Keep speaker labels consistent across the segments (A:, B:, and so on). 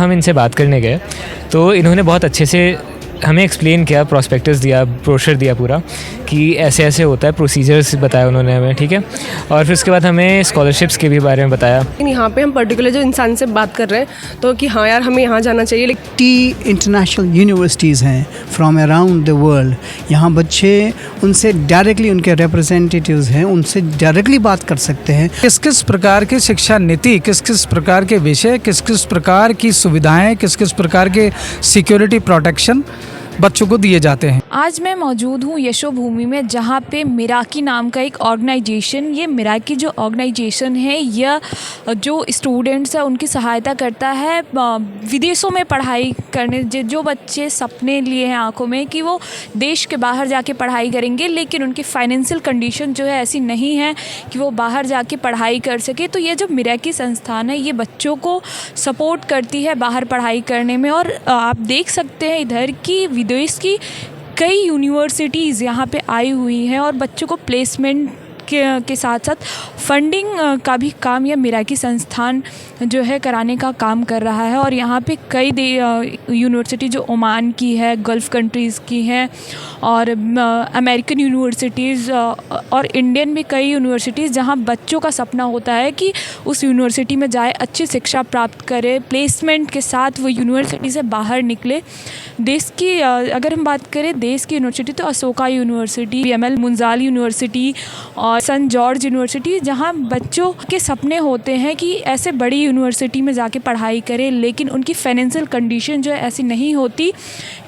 A: हम इनसे बात करने गए तो इन्होंने बहुत अच्छे से हमें एक्सप्लेन किया, प्रॉस्पेक्टस दिया, ब्रोशर दिया पूरा कि ऐसे ऐसे होता है, प्रोसीजर्स बताया उन्होंने हमें, ठीक है। और फिर उसके बाद हमें स्कॉलरशिप्स के भी बारे में बताया।
B: यहाँ पे हम पर्टिकुलर जो इंसान से बात कर रहे हैं तो कि हाँ यार हमें यहाँ जाना चाहिए।
C: टी इंटरनेशनल यूनिवर्सिटीज़ हैं फ्रॉम अराउंड द वर्ल्ड। यहाँ बच्चे उनसे डायरेक्टली, उनके रिप्रेजेंटेटिव्स हैं, उनसे डायरेक्टली बात कर सकते हैं।
D: किस किस प्रकार की शिक्षा नीति, किस किस प्रकार के विषय, किस किस प्रकार की सुविधाएं, किस किस प्रकार के सिक्योरिटी प्रोटेक्शन बच्चों को दिए जाते हैं।
E: आज मैं मौजूद हूँ यशोभूमि में, जहाँ पे मिराकी नाम का एक ऑर्गेनाइजेशन, ये मिराकी जो ऑर्गेनाइजेशन है यह जो स्टूडेंट्स है उनकी सहायता करता है विदेशों में पढ़ाई करने। जो बच्चे सपने लिए हैं आंखों में कि वो देश के बाहर जाके पढ़ाई करेंगे, लेकिन उनकी फाइनेंशियल कंडीशन जो है ऐसी नहीं है कि वो बाहर जाके पढ़ाई कर सके, तो ये जो मिराकी संस्थान है ये बच्चों को सपोर्ट करती है बाहर पढ़ाई करने में। और आप देख सकते हैं इधर की विदेश की कई यूनिवर्सिटीज़ यहाँ पे आई हुई हैं और बच्चों को प्लेसमेंट के साथ साथ फंडिंग का भी काम यह मिराकी संस्थान जो है कराने का काम कर रहा है। और यहाँ पे कई यूनिवर्सिटी जो ओमान की है, गल्फ़ कंट्रीज़ की हैं, और अमेरिकन यूनिवर्सिटीज़ और इंडियन भी कई यूनिवर्सिटीज़, जहाँ बच्चों का सपना होता है कि उस यूनिवर्सिटी में जाए, अच्छी शिक्षा प्राप्त करे, प्लेसमेंट के साथ वो यूनिवर्सिटी से बाहर निकले। देश की अगर हम बात करें देश की यूनिवर्सिटी तो Ashoka university, PML Munjal university और सेंट जॉर्ज यूनिवर्सिटी, जहाँ बच्चों के सपने होते हैं कि ऐसे बड़ी यूनिवर्सिटी में जाके पढ़ाई करें, लेकिन उनकी फाइनेंशियल कंडीशन जो है ऐसी नहीं होती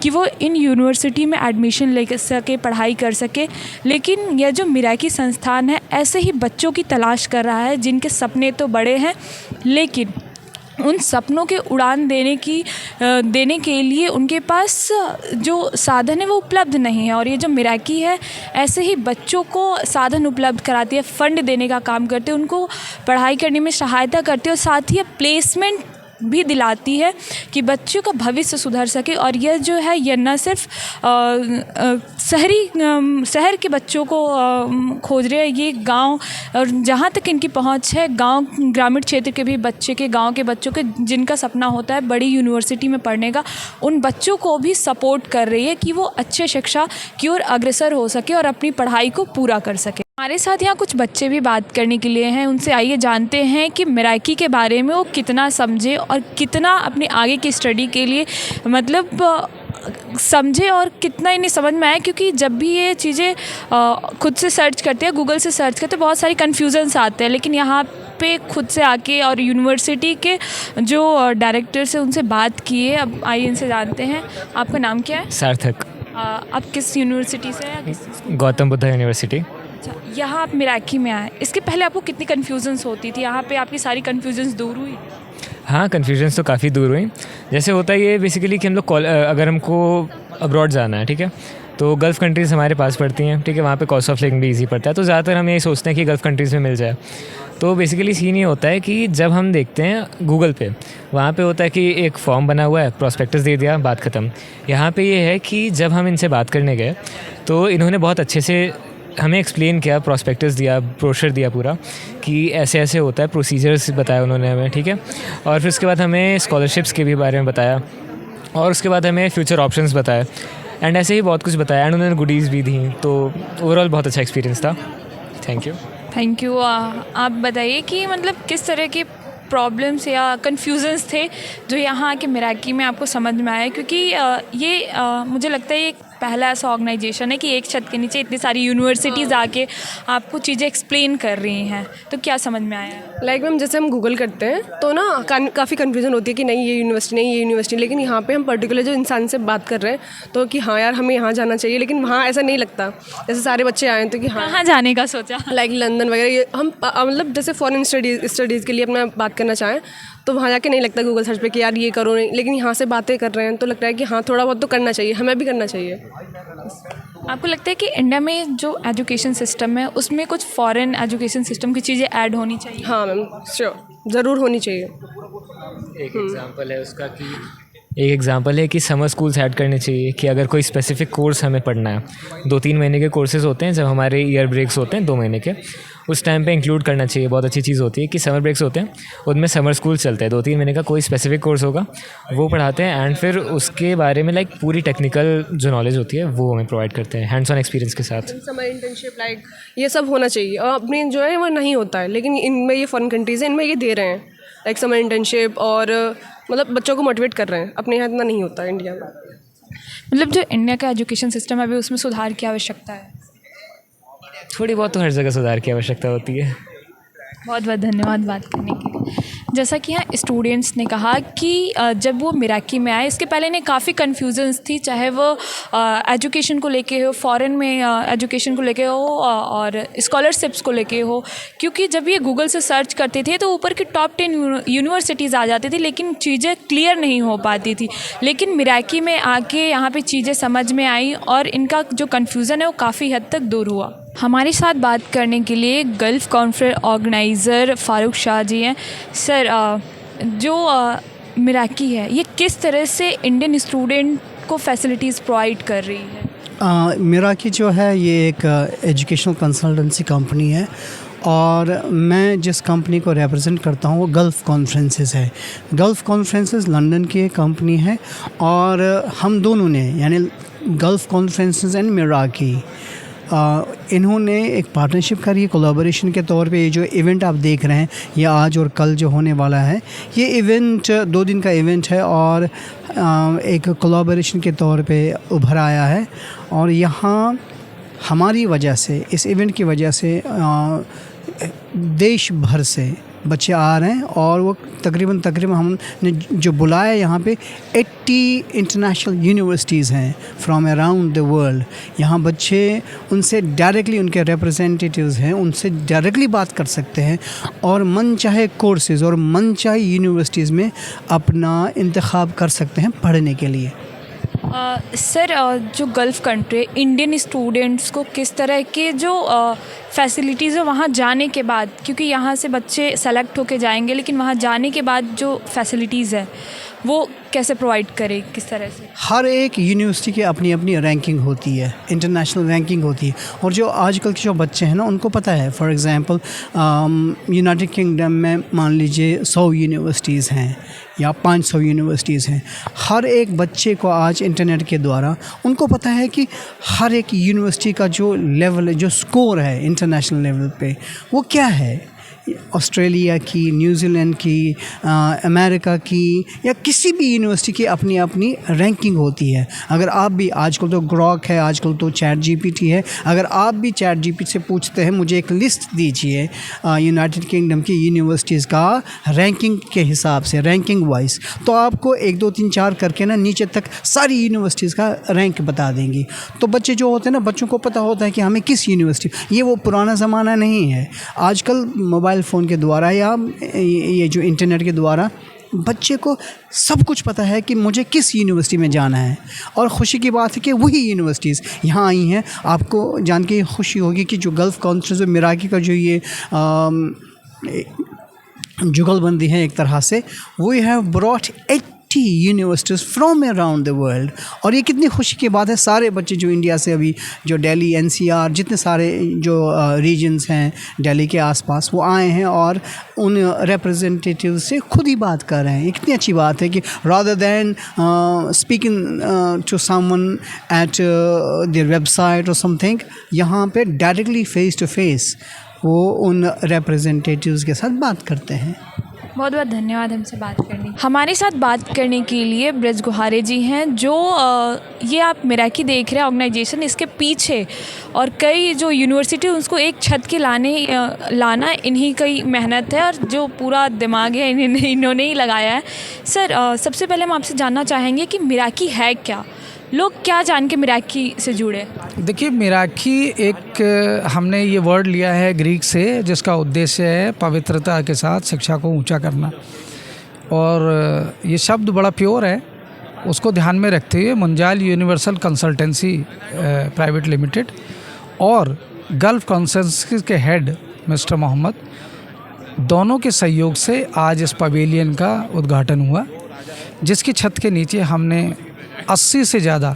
E: कि वो इन यूनिवर्सिटी में एडमिशन ले सके, पढ़ाई कर सके। लेकिन यह जो मिराकी संस्थान है ऐसे ही बच्चों की तलाश कर रहा है जिनके सपने तो बड़े हैं, लेकिन उन सपनों के उड़ान देने के लिए उनके पास जो साधन है वो उपलब्ध नहीं है। और ये जो मिराकी है ऐसे ही बच्चों को साधन उपलब्ध कराती है, फंड देने का काम करते हैं, उनको पढ़ाई करने में सहायता करते हैं और साथ ही प्लेसमेंट भी दिलाती है कि बच्चों का भविष्य सुधर सके। और यह जो है यह न सिर्फ शहर के बच्चों को खोज रहे हैं, ये गांव और जहां तक इनकी पहुंच है गांव, ग्रामीण क्षेत्र के भी गांव के बच्चों के जिनका सपना होता है बड़ी यूनिवर्सिटी में पढ़ने का, उन बच्चों को भी सपोर्ट कर रही है कि वो अच्छे शिक्षा की ओर अग्रसर हो सके और अपनी पढ़ाई को पूरा कर सके। हमारे साथ यहाँ कुछ बच्चे भी बात करने के लिए हैं, उनसे आइए जानते हैं कि मिराकी के बारे में वो कितना समझे और कितना अपनी आगे की स्टडी के लिए मतलब समझे और कितना इन्हें समझ में आया। क्योंकि जब भी ये चीज़ें खुद से सर्च करते हैं, गूगल से सर्च करते हैं, बहुत सारी कन्फ्यूजन्स आते हैं, लेकिन यहाँ पे खुद से आके और यूनिवर्सिटी के जो डायरेक्टर से उनसे बात किए। अब आइए इनसे जानते हैं। आपका नाम क्या है?
A: सार्थक।
E: आप किस यूनिवर्सिटी से हैं?
A: गौतम बुद्धा यूनिवर्सिटी।
E: अच्छा, यहाँ आप मिराकी में आए, इसके पहले आपको कितनी कन्फ्यूजन्स होती थी? यहाँ पे आपकी सारी कन्फ्यूजन्स दूर हुई?
A: हाँ, कन्फ्यूजन्स तो काफ़ी दूर हुई। जैसे होता है ये बेसिकली कि हम लोग अगर हमको अब्रॉड जाना है, ठीक है, तो गल्फ़ कंट्रीज़ हमारे पास पड़ती हैं, ठीक है, वहाँ पे कॉस्ट ऑफ लिविंग भी ईजी पड़ता है, तो ज़्यादातर हम यही सोचते हैं कि गल्फ़ कंट्रीज़ में मिल जाए। तो बेसिकली सीन ये होता है कि जब हम देखते हैं गूगल पे, वहाँ पे होता है कि एक फॉर्म बना हुआ है, प्रॉस्पेक्टस दे दिया, बात ख़त्म। यहाँ पे ये है कि जब हम इनसे बात करने गए तो इन्होंने बहुत अच्छे से हमें एक्सप्लेन किया, प्रॉस्पेक्टस दिया, ब्रोशर दिया पूरा कि ऐसे ऐसे होता है, प्रोसीजर्स बताया उन्होंने हमें, ठीक है। और फिर उसके बाद हमें स्कॉलरशिप्स के भी बारे में बताया और उसके बाद हमें फ्यूचर ऑप्शंस बताए एंड ऐसे ही बहुत कुछ बताया एंड उन्होंने गुडीज़ भी दी। तो ओवरऑल बहुत अच्छा एक्सपीरियंस था। Thank you.
E: आप बताइए कि मतलब किस तरह के प्रॉब्लम्स या कन्फ्यूजन्स थे जो यहाँ आके मिराकी में आपको समझ में आया? क्योंकि ये मुझे लगता है ये पहला ऐसा ऑर्गेनाइजेशन है कि एक छत के नीचे इतनी सारी यूनिवर्सिटीज़ आके आपको चीज़ें एक्सप्लेन कर रही हैं, तो क्या समझ में आया?
B: लाइक मैम जैसे हम गूगल करते हैं तो ना काफ़ी कन्फ्यूजन होती है कि नहीं ये यूनिवर्सिटी, नहीं ये यूनिवर्सिटी, लेकिन यहाँ पे हम पर्टिकुलर जो इंसान से बात कर रहे हैं तो कि हाँ यार हमें यहाँ जाना चाहिए, लेकिन वहाँ ऐसा नहीं लगता। जैसे सारे बच्चे आए तो कि हाँ
E: कहाँ जाने का सोचा?
B: लाइक लंदन वगैरह, ये हम मतलब जैसे फॉरेन स्टडीज़ के लिए अपना बात करना चाहें तो वहाँ जाके नहीं लगता गूगल सर्च पे कि यार ये करो नहीं, लेकिन यहाँ से बातें कर रहे हैं तो लगता है कि हाँ थोड़ा बहुत तो करना चाहिए, हमें भी करना चाहिए।
E: आपको लगता है कि इंडिया में जो एजुकेशन सिस्टम है उसमें कुछ फॉरेन एजुकेशन सिस्टम की चीज़ें ऐड होनी चाहिए?
B: हाँ मैम, श्योर, ज़रूर होनी चाहिए।
A: एक एग्जांपल है कि समर स्कूल्स ऐड करने चाहिए कि अगर कोई स्पेसिफिक कोर्स हमें पढ़ना है, 2-3 महीने के कोर्सेज़ होते हैं जब हमारे ईयर ब्रेक्स होते हैं 2 महीने के, उस टाइम पे इंक्लूड करना चाहिए। बहुत अच्छी चीज़ होती है कि समर ब्रेक्स होते हैं, उनमें समर स्कूल चलते हैं, 2-3 महीने का कोई स्पेसिफिक कोर्स होगा वो पढ़ाते हैं, एंड फिर उसके बारे में लाइक पूरी टेक्निकल जो नॉलेज होती है वो हमें प्रोवाइड करते हैं हैंड्स ऑन एक्सपीरियंस के साथ।
B: समर इंटर्नशिप लाइक ये सब होना चाहिए, और अपने जो है वो नहीं होता है, लेकिन इनमें ये फॉरेन कंट्रीज़ हैं, इनमें ये दे रहे हैं लाइक समर इंटर्नशिप, और मतलब बच्चों को मोटिवेट कर रहे हैं। अपने यहाँ इतना नहीं होता है इंडिया में।
E: मतलब जो इंडिया का एजुकेशन सिस्टम है अभी उसमें सुधार की आवश्यकता है।
A: थोड़ी बहुत तो हर जगह सुधार की आवश्यकता होती है।
E: बहुत बहुत धन्यवाद बात करने के लिए। जैसा कि यहाँ स्टूडेंट्स ने कहा कि जब वो मिराकी में आए, इसके पहले इन्हें काफ़ी कन्फ्यूजन्स थी, चाहे वो एजुकेशन को लेके हो, फॉरेन में एजुकेशन को लेके हो, और स्कॉलरशिप्स को लेके हो, क्योंकि जब ये गूगल से सर्च करते थे तो ऊपर की टॉप 10 यूनिवर्सिटीज़ आ जाती थी, लेकिन चीज़ें क्लियर नहीं हो पाती थी। लेकिन मिराकी में आके यहाँ पे चीज़ें समझ में आई और इनका जो कन्फ्यूज़न है वो काफ़ी हद तक दूर हुआ। हमारे साथ बात करने के लिए Gulf conference organizer Farooq Shah ji हैं। सर, जो मिराकी है ये किस तरह से इंडियन स्टूडेंट को फैसिलिटीज़ प्रोवाइड कर रही है?
C: मिराकी जो है ये एक एजुकेशनल कंसल्टेंसी कंपनी है, और मैं जिस कंपनी को रिप्रेजेंट करता हूँ वो गल्फ़ कॉन्फ्रेंसेस है। गल्फ़ कॉन्फ्रेंसेस लंदन की एक कंपनी है, और हम दोनों ने यानी गल्फ़ कॉन्फ्रेंसेस एंड मिराकी इन्होंने एक पार्टनरशिप करी है कोलैबोरेशन के तौर पे। ये जो इवेंट आप देख रहे हैं ये आज और कल जो होने वाला है, ये इवेंट 2 दिन का इवेंट है और एक कोलैबोरेशन के तौर पे उभर आया है। और यहाँ हमारी वजह से, इस इवेंट की वजह से देश भर से बच्चे आ रहे हैं, और वो तकरीबन हमने जो बुलाया यहाँ पे 80 इंटरनेशनल यूनिवर्सिटीज़ हैं फ्रॉम अराउंड द वर्ल्ड। यहाँ बच्चे उनसे डायरेक्टली, उनके रिप्रेजेंटेटिव्स हैं, उनसे डायरेक्टली बात कर सकते हैं, और मन चाहे कोर्सेज़ और मन चाहे यूनिवर्सिटीज़ में अपना इंतखाब कर सकते हैं पढ़ने के लिए।
E: सर, जो गल्फ़ कंट्री इंडियन स्टूडेंट्स को किस तरह के जो फैसिलिटीज़ है वहाँ जाने के बाद, क्योंकि यहाँ से बच्चे सेलेक्ट होके जाएंगे, लेकिन वहाँ जाने के बाद जो फैसिलिटीज़ है वो कैसे प्रोवाइड करे, किस तरह से?
C: हर एक यूनिवर्सिटी की अपनी अपनी रैंकिंग होती है, इंटरनेशनल रैंकिंग होती है, और जो आजकल के जो बच्चे हैं ना उनको पता है। फॉर एग्ज़ाम्पल यूनाइटेड किंगडम में मान लीजिए 100 यूनिवर्सिटीज़ हैं या 500 यूनिवर्सिटीज़ हैं। हर एक बच्चे को आज इंटरनेट के द्वारा उनको पता है कि हर एक यूनिवर्सिटी का जो लेवल है, जो स्कोर है इंटरनेशनल लेवल पे, वो क्या है। ऑस्ट्रेलिया की, न्यूजीलैंड की, अमेरिका की, या किसी भी यूनिवर्सिटी की अपनी अपनी रैंकिंग होती है। अगर आप भी, आजकल तो ग्रॉक है, आजकल तो चैट जीपीटी है, अगर आप भी चैट जीपीटी से पूछते हैं मुझे एक लिस्ट दीजिए यूनाइटेड किंगडम की यूनिवर्सिटीज़ का रैंकिंग के हिसाब से, रैंकिंग वाइज, तो आपको 1 2 3 4 करके ना नीचे तक सारी यूनिवर्सिटीज़ का रैंक बता देंगी। तो बच्चे जो होते हैं ना, बच्चों को पता होता है कि हमें किस यूनिवर्सिटी, ये वो पुराना ज़माना नहीं है। आजकल मोबाइल फ़ोन के द्वारा या ये जो इंटरनेट के द्वारा बच्चे को सब कुछ पता है कि मुझे किस यूनिवर्सिटी में जाना है। और ख़ुशी की बात है कि वही यूनिवर्सिटीज़ यहाँ आई हैं। आपको जान के खुशी होगी कि जो गल्फ़ कॉन्फ्रेंस और मिराकी का जो ये जुगलबंदी है एक तरह से, we have brought 80 universities from around the world. और ये कितनी खुशी की बात है, सारे बच्चे जो इंडिया से अभी जो दिल्ली, NCR, जितने सारे जो रीजन्स हैं दिल्ली के आसपास, वो आए हैं और उन रिप्रेजेंटेटिव से खुद ही बात कर रहे हैं। ये कितनी अच्छी बात है कि rather than speaking to someone at their website और समथिंग, यहाँ पे डायरेक्टली फेस टू फेस वो उन रिप्रेजेंटेटिव्स के साथ बात करते हैं।
E: बहुत बहुत धन्यवाद हमसे बात करने। हमारे साथ बात करने के लिए ब्रज गुहारे जी हैं, जो ये आप मिराकी देख रहे हैं ऑर्गेनाइजेशन, इसके पीछे और कई जो यूनिवर्सिटी उसको एक छत के लाना इन्हीं की मेहनत है, और जो पूरा दिमाग है इन्होंने ही लगाया है। सर, सबसे पहले हम आपसे जानना चाहेंगे कि मिराकी है क्या, लोग क्या जान के मिराकी से जुड़े?
D: देखिए, मिराकी एक हमने ये वर्ड लिया है ग्रीक से, जिसका उद्देश्य है पवित्रता के साथ शिक्षा को ऊंचा करना। और ये शब्द बड़ा प्योर है, उसको ध्यान में रखते हुए Munjal universal consultancy private limited और गल्फ़ कॉन्फ्रेंस के हेड मिस्टर मोहम्मद, दोनों के सहयोग से आज इस पवेलियन का उद्घाटन हुआ, जिसकी छत के नीचे हमने 80 से ज़्यादा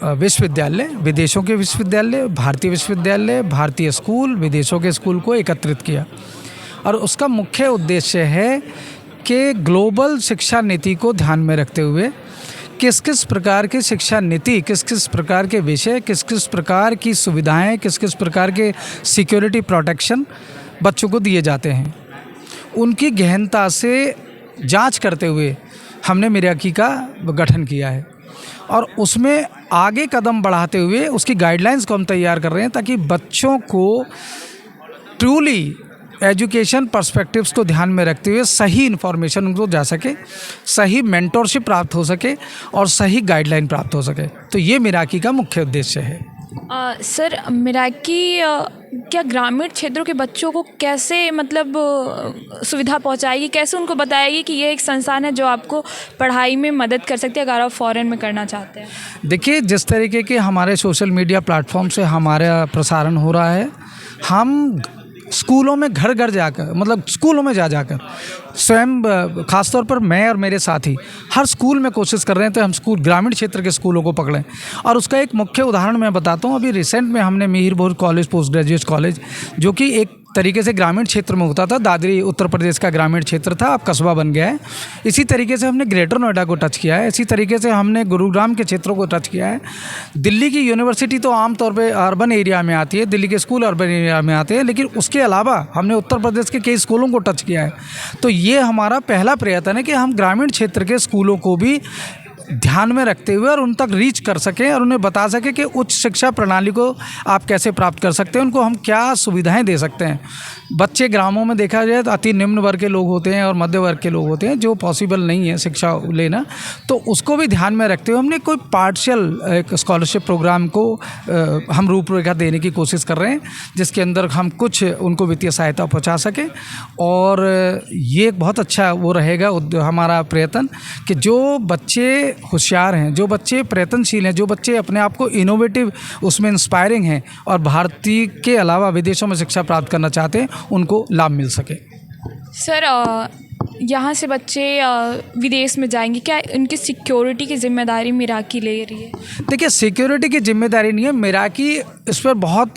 D: विश्वविद्यालय, विदेशों के विश्वविद्यालय, भारतीय विश्वविद्यालय, भारतीय स्कूल, विदेशों के स्कूल को एकत्रित किया। और उसका मुख्य उद्देश्य है कि ग्लोबल शिक्षा नीति को ध्यान में रखते हुए किस किस प्रकार की शिक्षा नीति, किस किस प्रकार के विषय, किस किस प्रकार की सुविधाएं, किस किस प्रकार के सिक्योरिटी प्रोटेक्शन बच्चों को दिए जाते हैं, उनकी गहनता से जांच करते हुए हमने मिराकी का गठन किया है। और उसमें आगे कदम बढ़ाते हुए उसकी गाइडलाइंस को हम तैयार कर रहे हैं ताकि बच्चों को ट्रूली एजुकेशन पर्सपेक्टिव्स को ध्यान में रखते हुए सही इन्फॉर्मेशन उनको जा सके, सही मेंटोरशिप प्राप्त हो सके और सही गाइडलाइन प्राप्त हो सके। तो ये मिराकी का मुख्य उद्देश्य है।
E: सर, मिराकी क्या ग्रामीण क्षेत्रों के बच्चों को कैसे मतलब सुविधा पहुंचाएगी, कैसे उनको बताएगी कि ये एक संस्थान है जो आपको पढ़ाई में मदद कर सकती है अगर आप फॉरेन में करना चाहते हैं?
D: देखिए, जिस तरीके के हमारे सोशल मीडिया प्लेटफॉर्म से हमारा प्रसारण हो रहा है, हम स्कूलों में घर घर जाकर, मतलब स्कूलों में जाकर स्वयं, खासतौर पर मैं और मेरे साथी हर स्कूल में कोशिश कर रहे हैं तो हम स्कूल, ग्रामीण क्षेत्र के स्कूलों को पकड़ें। और उसका एक मुख्य उदाहरण मैं बताता हूँ। अभी रिसेंट में हमने मिहिर भोज कॉलेज, पोस्ट ग्रेजुएट कॉलेज, जो कि एक तरीके से ग्रामीण क्षेत्र में होता था, दादरी उत्तर प्रदेश का ग्रामीण क्षेत्र था, अब कस्बा बन गया है। इसी तरीके से हमने ग्रेटर नोएडा को टच किया है, इसी तरीके से हमने गुरुग्राम के क्षेत्रों को टच किया है। दिल्ली की यूनिवर्सिटी तो आमतौर पे अर्बन एरिया में आती है, दिल्ली के स्कूल अर्बन एरिया में आते हैं, लेकिन उसके अलावा हमने उत्तर प्रदेश के कई स्कूलों को टच किया है। तो ये हमारा पहला प्रयत्न है कि हम ग्रामीण क्षेत्र के स्कूलों को भी ध्यान में रखते हुए और उन तक रीच कर सकें और उन्हें बता सकें कि उच्च शिक्षा प्रणाली को आप कैसे प्राप्त कर सकते हैं, उनको हम क्या सुविधाएं दे सकते हैं। बच्चे ग्रामों में देखा जाए तो अति निम्न वर्ग के लोग होते हैं और मध्य वर्ग के लोग होते हैं, जो पॉसिबल नहीं है शिक्षा लेना, तो उसको भी ध्यान में रखते हुए हमने कोई पार्शियल एक स्कॉलरशिप प्रोग्राम को हम रूपरेखा देने की कोशिश कर रहे हैं, जिसके अंदर हम कुछ उनको वित्तीय सहायता पहुँचा सकें। और ये एक बहुत अच्छा वो रहेगा हमारा प्रयत्न कि जो बच्चे होशियार हैं, जो बच्चे प्रयत्नशील हैं, जो बच्चे अपने आप को इनोवेटिव उसमें इंस्पायरिंग हैं और भारतीय के अलावा विदेशों में शिक्षा प्राप्त करना चाहते हैं, उनको लाभ मिल सके।
E: सर, यहाँ से बच्चे विदेश में जाएंगे, क्या उनकी सिक्योरिटी की जिम्मेदारी मिराकी ले रही है?
D: देखिए, सिक्योरिटी की जिम्मेदारी नहीं है, मिराकी इस पर बहुत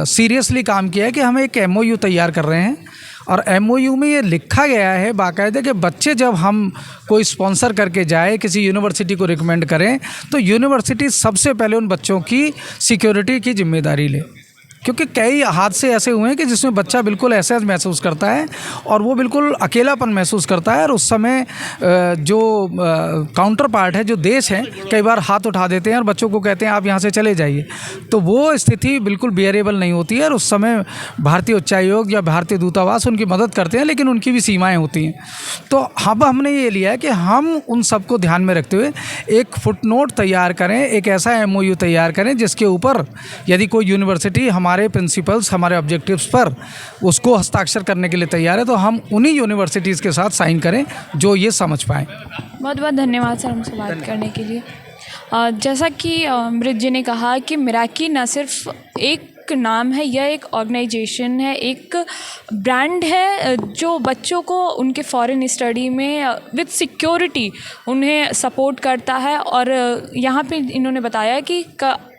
D: सीरियसली काम किया है कि हम एक MOU तैयार कर रहे हैं और MOU में ये लिखा गया है बाकायदा कि बच्चे जब हम कोई स्पॉन्सर करके जाए, किसी यूनिवर्सिटी को रिकमेंड करें, तो यूनिवर्सिटी सबसे पहले उन बच्चों की सिक्योरिटी की जिम्मेदारी ले। क्योंकि कई हादसे ऐसे हुए हैं कि जिसमें बच्चा बिल्कुल ऐसा महसूस करता है और वो बिल्कुल अकेलापन महसूस करता है और उस समय जो काउंटर पार्ट है, जो देश है, कई बार हाथ उठा देते हैं और बच्चों को कहते हैं आप यहाँ से चले जाइए। तो वो स्थिति बिल्कुल बियरेबल नहीं होती है और उस समय भारतीय उच्चायोग या भारतीय दूतावास उनकी मदद करते हैं, लेकिन उनकी भी सीमाएँ होती हैं। तो अब हमने ये लिया है कि हम उन सबको ध्यान में रखते हुए एक फुटनोट तैयार करें, एक ऐसा MOU तैयार करें जिसके ऊपर यदि कोई यूनिवर्सिटी हमारे प्रिंसिपल्स, हमारे ऑब्जेक्टिव्स पर उसको हस्ताक्षर करने के लिए तैयार है, तो हम उन्हीं यूनिवर्सिटीज़ के साथ साइन करें जो ये समझ पाएँ।
E: बहुत बहुत धन्यवाद सर हमसे बात करने के लिए। जैसा कि मृत जी ने कहा कि मिराकी न सिर्फ एक नाम है, यह एक ऑर्गेनाइजेशन है, एक ब्रांड है जो बच्चों को उनके फॉरेन स्टडी में विद सिक्योरिटी उन्हें सपोर्ट करता है। और यहाँ पे इन्होंने बताया कि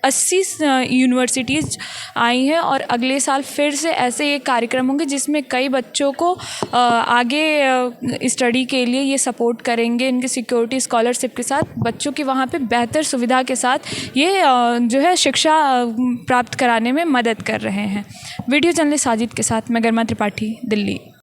E: 80 यूनिवर्सिटीज़ आई हैं और अगले साल फिर से ऐसे एक कार्यक्रम होंगे जिसमें कई बच्चों को आगे स्टडी के लिए ये सपोर्ट करेंगे। इनके सिक्योरिटी स्कॉलरशिप के साथ बच्चों की वहाँ पे बेहतर सुविधा के साथ ये जो है शिक्षा प्राप्त कराने में मदद कर रहे हैं। वीडियो जर्नलिस्ट साजिद के साथ मैं गरिमा त्रिपाठी, दिल्ली।